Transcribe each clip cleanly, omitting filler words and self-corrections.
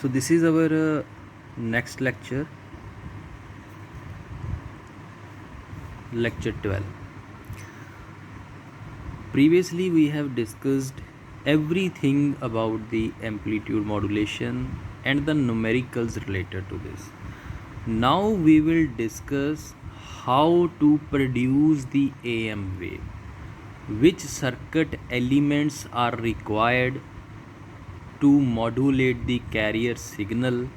So this is our next lecture, lecture 12. Previously we have discussed everything about the amplitude modulation and the numericals related to this. Now we will discuss how to produce the AM wave, which circuit elements are required to modulate the carrier signal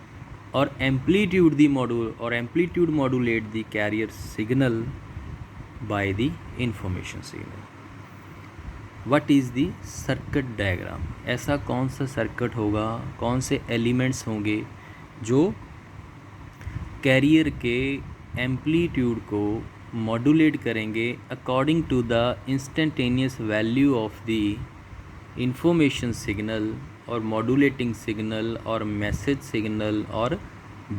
or amplitude modulate the carrier signal by the information signal. What is the circuit diagram? ऐसा कौन सा circuit होगा, कौन से elements होंगे जो career के amplitude को मॉड्यूलेट करेंगे according to the instantaneous value of the information signal और मॉड्यूलेटिंग सिग्नल और मैसेज सिग्नल और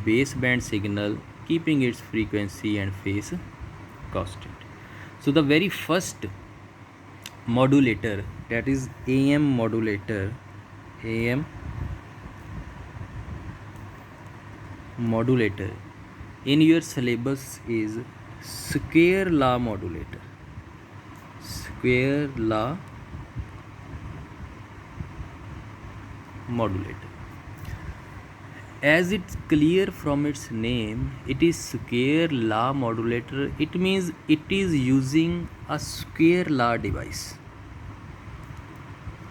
base band signal, keeping its frequency and phase constant. So the very first modulator, that is AM modulator in your syllabus is square law modulator. As it's clear from its name, it is square law modulator. It means it is using a square law device,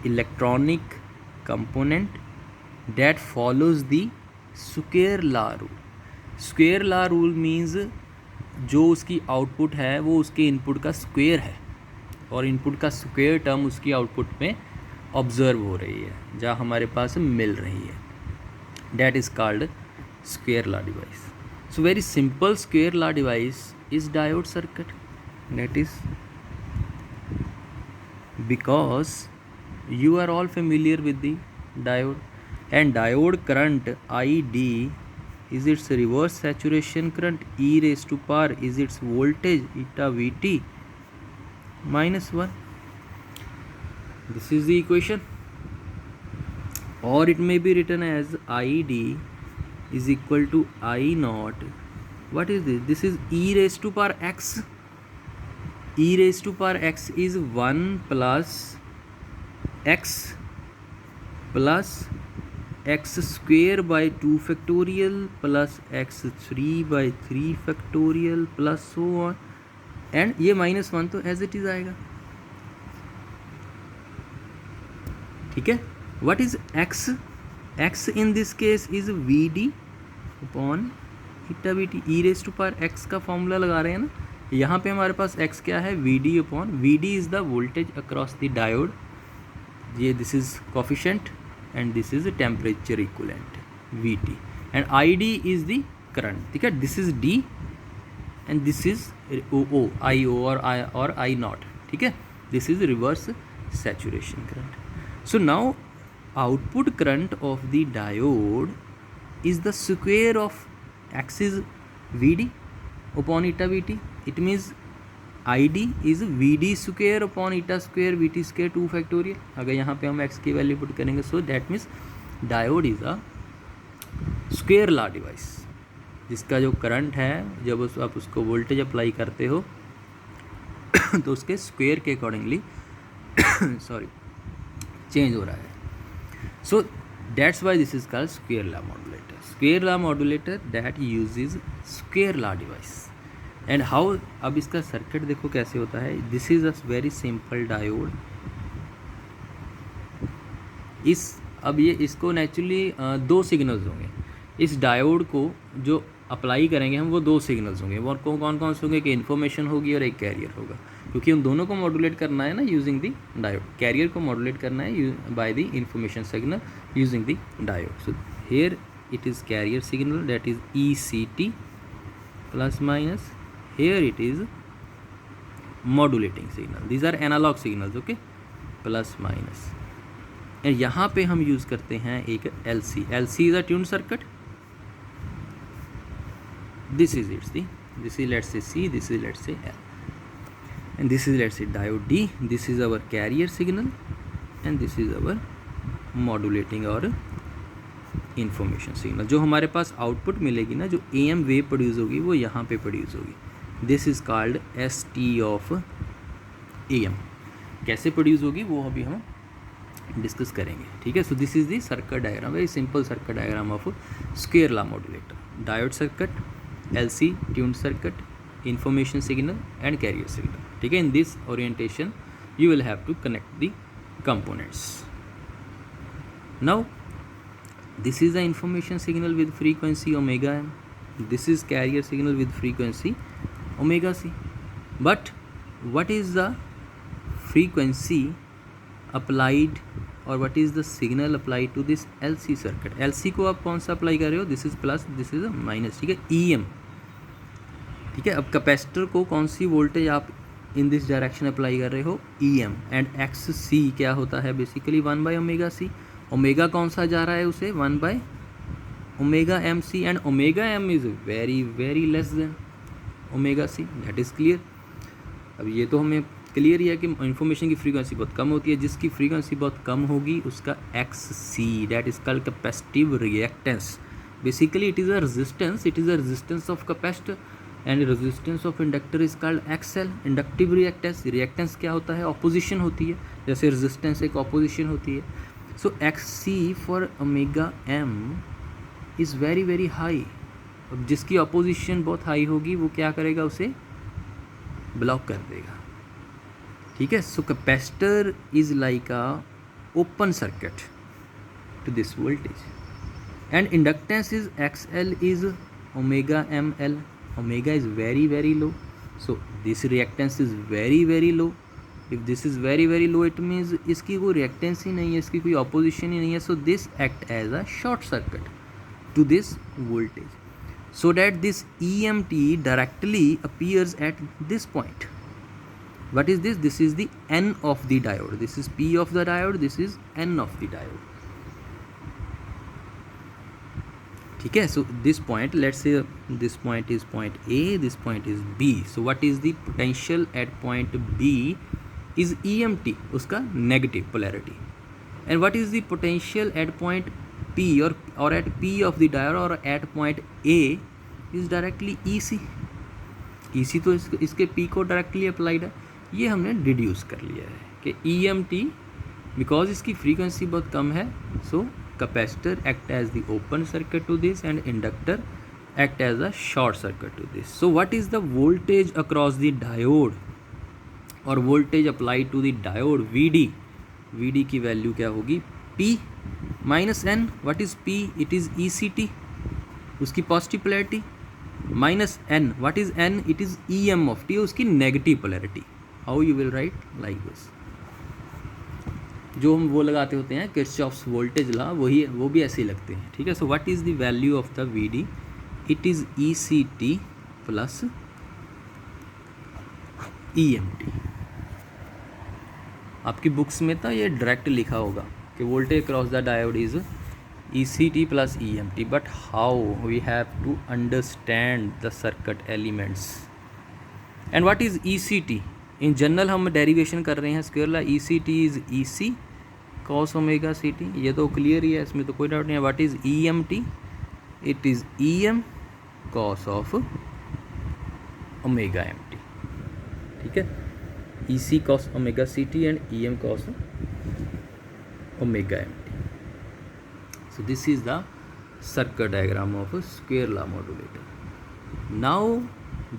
electronic component that follows the square law rule. Square law rule means जो उसकी output है वो उसके input का square है और input का square term उसकी आउटपुट में ऑब्जर्व हो रही है, जहाँ हमारे पास मिल रही है. That is called square law device. So very simple square law device is diode circuit. That is because you are all familiar with the diode, and diode current ID is its reverse saturation current, e raised to power is its voltage eta Vt minus 1. This is the equation. Or it may be written as ID is equal to I naught. What is this? This is e raised to power x. E raised to power x is 1 plus x square by 2 factorial plus x3 by 3 factorial plus so on. And ये -1 तो as it is आएगा. ठीक है. What is x? X in this case is Vd upon eta Vt. e raised to power x का formula लगा रहे हैं ना. यहाँ पे हमारे पास x क्या है? Vd upon Vd is the voltage across the diode. ये this is coefficient and this is temperature equivalent Vt, and Id is the current. ठीक है. This is D and this is O, IO or I naught. ठीक है. This is reverse saturation current. So now output current of the diode is the square of x is Vd upon eta Vt. It means Id is Vd square upon eta square Vt square 2 factorial. अगर यहाँ पे हम x की value put करेंगे, so that means diode is a square law device, जिसका जो current है जब आप उसको वोल्टेज अप्लाई करते हो तो उसके स्क्वायर के अकॉर्डिंगली चेंज हो रहा है. So that's why this is called square law modulator. Square law modulator that uses square law device. And how? अब इसका सर्किट देखो कैसे होता है. This is a very simple diode. अब ये इसको नेचुरली 2 सिग्नल्स होंगे. इस डायोड को जो अप्लाई करेंगे हम वो 2 सिग्नल्स होंगे. वो कौन कौन से होंगे कि इन्फॉर्मेशन होगी और एक कैरियर होगा, क्योंकि हम दोनों को मॉड्यूलेट करना है ना यूजिंग दी डायोड. कैरियर को मॉड्यूलेट करना है by the information signal using the diode. So here it is carrier signal, that is ECT plus minus. Here it is modulating signal. These are analogue signals. Okay, plus minus. And यहाँ पे हम use करते हैं एक LC. LC is a tune circuit. This is its the, this is let's say C, this is let's say L, and this is let's say diode D. This is our carrier signal and this is our modulating or information signal. जो हमारे पास output मिलेगी ना, जो AM wave produce होगी वो यहाँ पे produce होगी। This is called ST of AM। कैसे प्रोड्यूस होगी वो अभी हम डिस्कस करेंगे, ठीक है। So this is the circuit diagram, very simple circuit diagram of square law modulator, diode circuit, LC tuned circuit, information signal and carrier signal, ठीक है। In this orientation you will have to connect the components. Now this is the information signal with frequency omega m, this is carrier signal with frequency omega c. But what is the frequency applied or what is the signal applied to this LC circuit? LC को आप कौन सा apply कर रहे हो? This is plus, this is minus, ठीक है। EM, ठीक है। अब कैपेसिटर को कौन सी वोल्टेज आप इन दिस डायरेक्शन अप्लाई कर रहे हो? EM। एंड XC क्या होता है? Basically 1/ωc। ओमेगा कौन सा जा रहा है उसे? 1/ωmc। And omega m is very very less than omega c, that is clear. अब ये तो हमें क्लियर ही है कि इन्फॉर्मेशन की फ्रीक्वेंसी बहुत कम होती है। जिसकी फ्रीक्वेंसी बहुत कम होगी उसका XC, that is called capacitive reactance. Basically it is a resistance of capacitor and resistance of inductor is called XL, inductive reactance. Reactance क्या होता है? ऑपोजिशन होती है, जैसे रेजिस्टेंस एक ऑपोजिशन होती है। सो XC for omega m is very very high. अब जिसकी ऑपोजिशन बहुत हाई होगी वो क्या करेगा? उसे ब्लॉक कर देगा, ठीक है। So capacitor is like a open circuit to this voltage and inductance is XL is omega ml. Omega is very very low, so this reactance is very very low. If this is very very low, it means इसकी कोई reactance ही नहीं है, इसकी कोई opposition ही नहीं है. So this act as a short circuit to this voltage, so that this EMT directly appears at this point. What is this? This is the N of the diode. This is P of the diode. This is N of the diode. ठीक है। So this point, let's say this point is point A, this point is B. So what is the potential at point B is EMT, उसका negative polarity. And what is the potential at point P और at P of the diode और at point A is directly EC. EC तो इसके P को directly applied है। ये हमने deduce कर लिया है कि EMT बिकॉज इसकी फ्रीक्वेंसी बहुत कम है, सो capacitor act as the open circuit to this and inductor act as a short circuit to this. So what is the voltage across the diode or voltage applied to the diode? VD की value क्या होगी? P minus N. What is P? It is ECT, उसकी positive polarity, minus N. What is N? It is EM of T, उसकी negative polarity. How you will write? Like this. जो हम वो लगाते होते हैं किरचॉफ्स वोल्टेज लॉ, वो भी ऐसे ही लगते हैं, ठीक है। So what is the value of the VD? It is ECT plus EMT. आपकी बुक्स में तो ये डायरेक्ट लिखा होगा कि voltage cross the diode is ECT plus EMT, but how we have to understand the circuit elements. And what is ECT? In general हम derivation कर रहे हैं square law. ECT is EC cos omega CT, ये तो clear ही है, इसमें तो कोई डाउट नहीं है. What is EMT? It is EM cos of omega MT, ठीक है. EC cos omega CT and EM cos omega MT. So this is the circuit diagram of a square law modulator. Now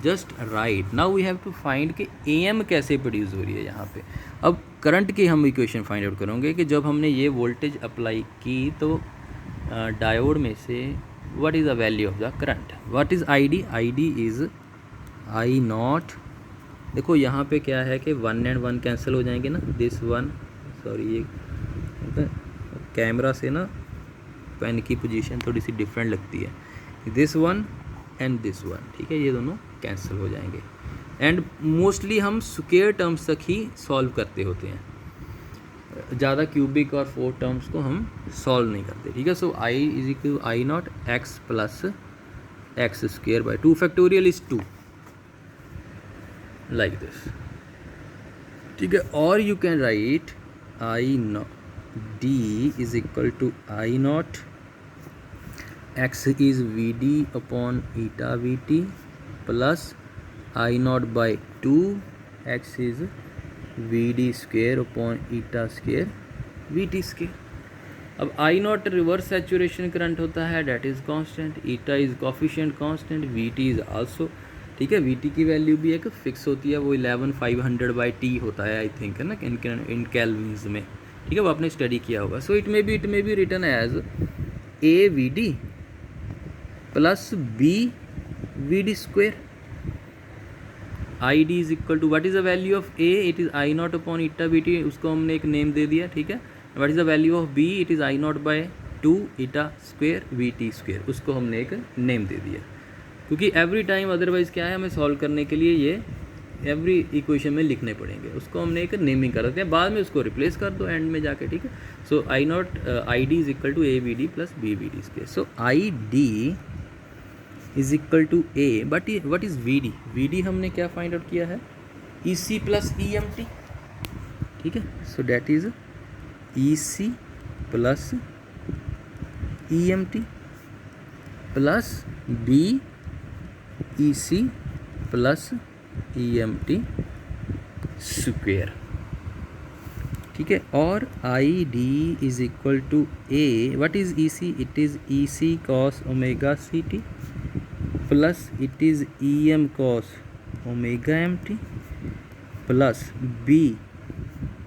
just right, now we have to find कि AM कैसे produce हो रही है यहाँ पे. अब करंट की हम इक्वेशन फाइंड आउट करेंगे कि जब हमने ये वोल्टेज अप्लाई की तो डायोड में से what is the value of the current. What is ID? ID is I0. देखो यहाँ पे क्या है कि 1 एंड 1 कैंसिल हो जाएंगे ना. दिस वन, सॉरी ये कैमरा से ना पेन की पोजीशन थोड़ी सी डिफरेंट लगती है. This one and this one, ठीक है, ये दोनों कैंसिल हो जाएंगे. एंड मोस्टली हम स्क्वायर टर्म्स तक ही सॉल्व करते होते हैं, ज़्यादा क्यूबिक और 4 टर्म्स को हम सॉल्व नहीं करते, ठीक है. So I is equal to I0 x plus x square by 2 factorial is 2, like this, ठीक है. और you can write I0 D is equal to I0 x is V D upon eta V T plus I naught by 2 x is V D square upon eta square V T square. अब I naught reverse saturation current होता है, that is constant, eta is coefficient constant, we T is also, ठीक है। We T की value भी एक fix होती है, वो 11500 बाई टी होता है आई थिंक, है ना, इन कैलविन्स में, ठीक है, वो आपने स्टडी किया होगा। So it may be written as A V D plus B V D square. I D is equal to what is the value of A, it is I naught upon eta V T, उसको हमने एक name दे दिया, ठीक है। What is the value of B, it is I naught by 2 eta square V T square, उसको हमने एक नेम दे दिया, क्योंकि एवरी टाइम अदरवाइज़ क्या है, हमें सॉल्व करने के लिए ये एवरी इक्वेशन में लिखने पड़ेंगे, उसको हमने एक नेमिंग कर देते हैं, बाद में उसको रिप्लेस कर दो एंड में जाके, ठीक है। So I nought I D is equal to A V D plus B V D square. So I D is equal to A, but what is V D, V D हमने क्या find out किया है, E C plus E M T, ठीक है। So that is E C plus E M T plus B E C plus E M T square, ठीक है। और आई D is equal to A, what is E C, it is E C cos omega C T plus it is E M cos omega M T plus B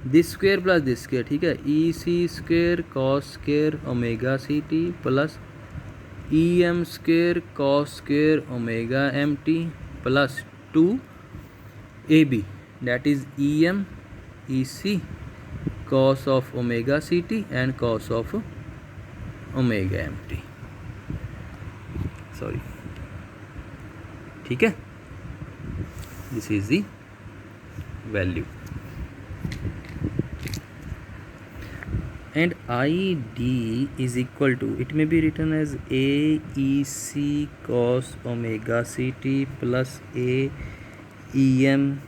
this square plus this square, ठीक है, E C square cos square omega C T plus E M square cos square omega M T plus 2 A B, that is em ec cos of omega ct and cos of omega mt, sorry, ठीक है। this is the value and id is equal to, it may be written as a ec cos omega ct plus a em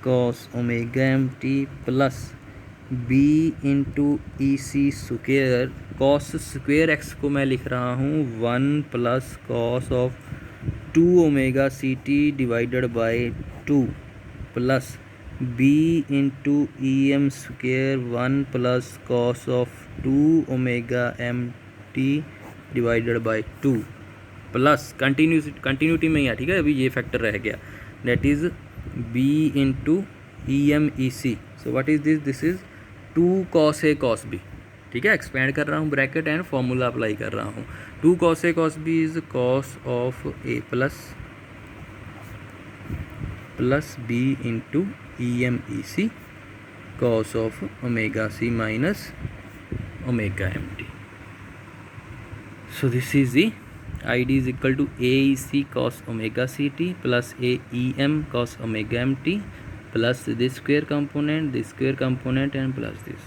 cos omega mt plus b into E C square cos square X को मैं लिख रहा हूँ 1 plus cos of 2 omega C T divided by 2 plus b into E M square 1 plus cos of 2 omega M T divided by 2 plus continuity में ही है, ठीक है, अभी ये फैक्टर रह गया, that is b into EMEC। so what is this, this is 2 cos a cos b, ठीक है, एक्सपेंड कर रहा हूँ ब्रैकेट एंड फॉर्मूला अप्लाई कर रहा हूँ। 2 cos a cos b is cos of a plus b into EMEC cos of omega c minus omega M T. So this is the id is equal to AEC cos omega ct plus AEM cos omega mt plus this square component and plus this,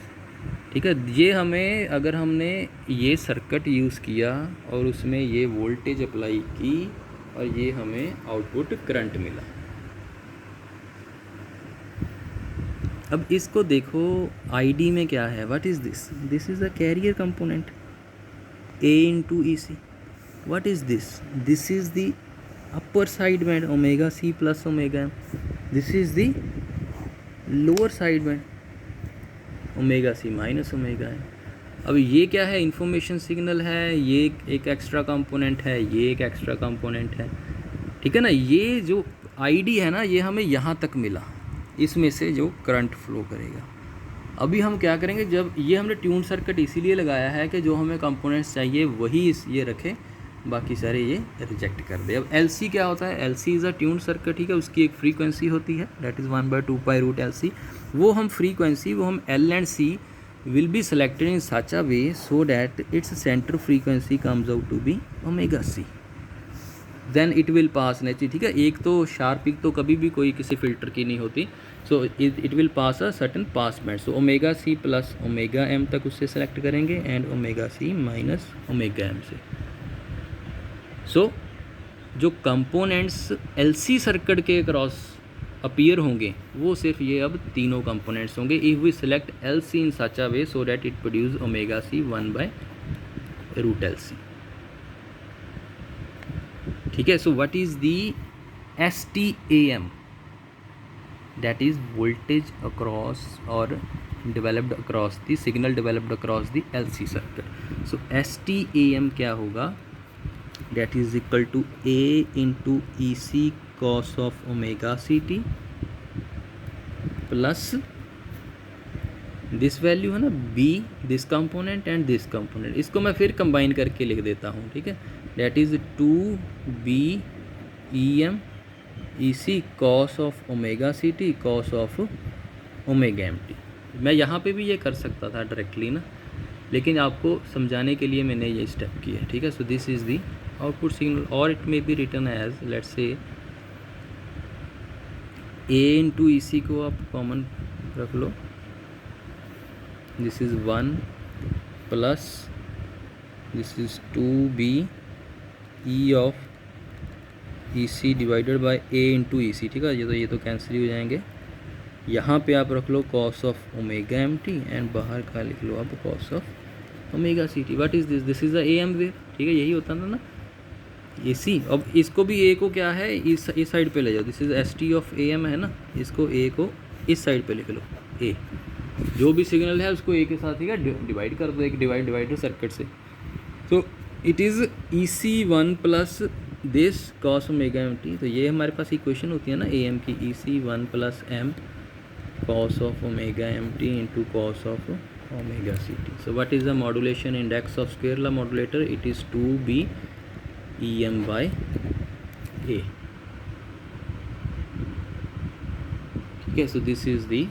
ठीक है। ये हमें, अगर हमने ये circuit use किया और उसमें ये वोल्टेज अप्लाई की और ये हमें आउटपुट करंट मिला। अब इसको देखो id में क्या है, what is this, this is a carrier component a into E C. What is this? This is the upper side band omega c plus omega m. This is the lower side band omega c minus omega m. अब ये क्या है, information signal है, ये एक extra component है, ये एक एक्स्ट्रा कंपोनेंट है, ठीक है ना। ये जो आईडी है ना, ये हमें यहाँ तक मिला, इसमें से जो करंट फ्लो करेगा। अभी हम क्या करेंगे, जब ये हमने ट्यून सर्किट इसीलिए लगाया है कि जो हमें कंपोनेंट्स चाहिए वही ये रखें, बाकी सारे ये रिजेक्ट कर दे। अब LC क्या होता है, LC is a tune circuit, ठीक है, उसकी एक फ्रीक्वेंसी होती है, that is 1/2 pi root LC। वो हम फ्रीक्वेंसी, वो हम L and C will be selected in such a way so that its centre frequency comes out to be omega C, then it will pass naturally, ठीक है। एक तो sharp pick तो कभी भी कोई किसी फिल्टर की नहीं होती, so it will pass a certain pass band. So omega C plus omega M तक उससे सेलेक्ट करेंगे and omega C minus omega M से। सो जो कंपोनेंट्स LC सर्किट के अक्रॉस अपीयर होंगे वो सिर्फ ये अब तीनों कंपोनेंट्स होंगे। If we select LC in such a way so that it produce omega C 1/√LC, ठीक है. So what is the STAM? That is voltage across or developed across the signal developed across the LC circuit. So STAM क्या होगा? That is equal to A into EC cos of omega CT plus this value है ना B, this component and this component. इसको मैं फिर combine करके लिख देता हूँ. ठीक है. That is 2B EM EC cos of omega CT cos of omega MT. मैं यहाँ पे भी ये कर सकता था डायरेक्टली ना, लेकिन आपको समझाने के लिए मैंने ये स्टेप किया. ठीक है. So this is the output signal, और it may be written as let's say A into EC को आप कॉमन रख लो. This is 1 plus this is 2B E of EC divided by A into EC. ठीक है. ये तो cancel हो जाएंगे. यहाँ पे आप रख लो cos of omega MT and बाहर का लिख लो आप cos of omega CT. What is this? This is the AM wave. ठीक है. यही होता था ना AC. अब इसको भी A को क्या है इस साइड पे ले जाओ. This is ST of AM है ना, इसको A को इस साइड पे लिख लो. A जो भी सिग्नल है उसको A के साथ, ठीक है, डिवाइड कर दो एक डिवाइडर सर्किट से. तो it is EC1 plus this cos omega MT. तो ये हमारे पास इक्वेशन होती है ना AM की, EC1 plus M cos of omega MT into cos of omega CT. So what is the modulation index of square law modulator? It is 2B EM by A. ठीक है. So this is the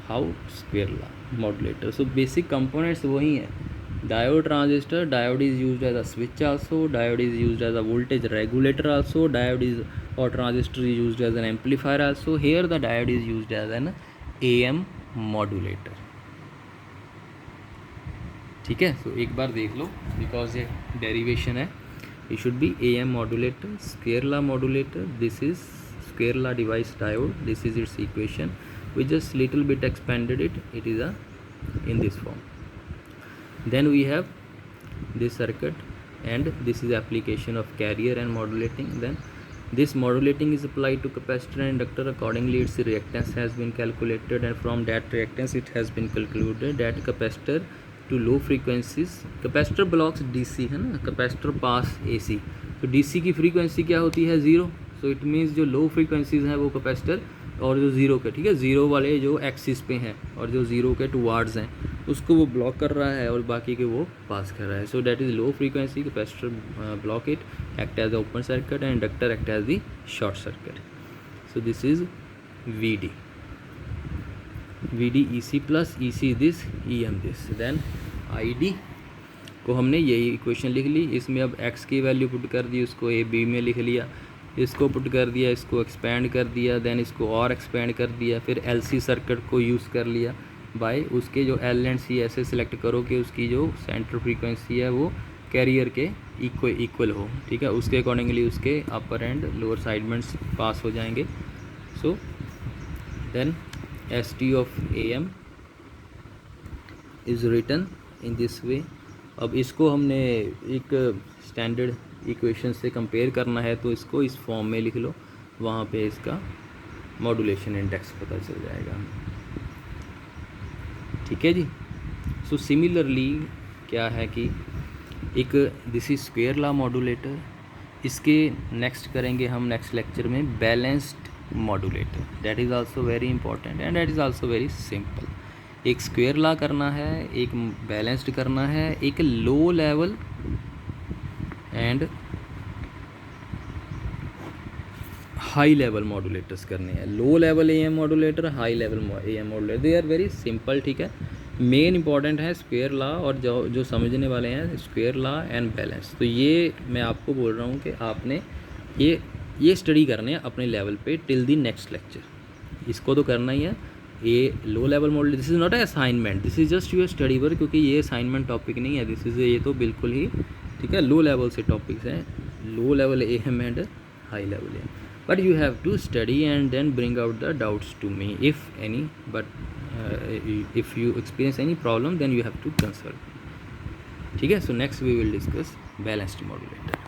how square law modulator. So basic components वही हैं. Diode transistor, diode is used as a switch also, diode is used as a voltage regulator also, diode is or transistor is used as an amplifier also. Here the diode is used as an AM modulator. ठीक है. सो एक बार देख लो because ये derivation है. it should be AM modulator, square law modulator. This is square law device diode. This is its equation. We just little bit expanded it. It is a in this form. Then we have this circuit, and this is application of carrier and modulating. Then this modulating is applied to capacitor and inductor. Accordingly its reactance has been calculated, and from that reactance it has been concluded that capacitor to low frequencies, capacitor blocks DC है ना, capacitor pass AC. तो DC की frequency क्या होती है? 0. So it means जो low frequencies हैं वो capacitor, और जो ज़ीरो के, ठीक है, ज़ीरो वाले जो एक्सिस पे हैं और जो ज़ीरो के टुवार्ड्स हैं उसको वो ब्लॉक कर रहा है और बाकी के वो पास कर रहा है. So that is low frequency. Capacitor block it, act as the open circuit, and inductor act as the short circuit. So this is VD EC plus EC this EM this. Then ID को हमने यही equation लिख ली. इसमें अब X की value put कर दी, उसको AB में लिख लिया, इसको पुट कर दिया, इसको एक्सपेंड कर दिया, देन इसको और एक्सपेंड कर दिया, फिर LC सर्किट को यूज़ कर लिया बाय उसके जो L एंड C ऐसे सिलेक्ट करो कि उसकी जो सेंटर फ्रीक्वेंसी है वो कैरियर के इक्वल हो. ठीक है. उसके अकॉर्डिंगली उसके अपर एंड लोअर साइडमेंट्स पास हो जाएंगे. So then ST of AM is written in this way. अब इसको हमने एक स्टैंडर्ड इक्वेशन से कंपेयर करना है तो इसको इस फॉर्म में लिख लो, वहाँ पे इसका मॉड्यूलेशन इंडेक्स पता चल जाएगा. ठीक है जी. सो सिमिलरली क्या है कि एक this is square law modulator. इसके नेक्स्ट करेंगे हम नेक्स्ट लेक्चर में balanced modulator. That is also very important and that is also very simple. एक स्क्वायर ला करना है, एक बैलेंस्ड करना है, एक low level and high level modulators करने हैं. Low level AM modulator, high level AM modulator, they are very simple. ठीक है. मेन इंपॉर्टेंट है स्क्वायर ला, और जो समझने वाले हैं स्क्वायर ला एंड बैलेंस. तो ये मैं आपको बोल रहा हूँ कि आपने ये स्टडी करने हैं अपने लेवल पे टिल दी नेक्स्ट लेक्चर. इसको तो करना ही है. ये low level module, this is not a assignment, this is just your study work, क्योंकि ये असाइनमेंट टॉपिक नहीं है. दिस इज़ ये तो बिल्कुल ही, ठीक है, लो लेवल से टॉपिक्स हैं. Low level AM and high level AM. But you have to study and then bring out the doubts to me if any. But if you experience any problem, then you have to consult. ठीक है. So next we will discuss balanced modulator.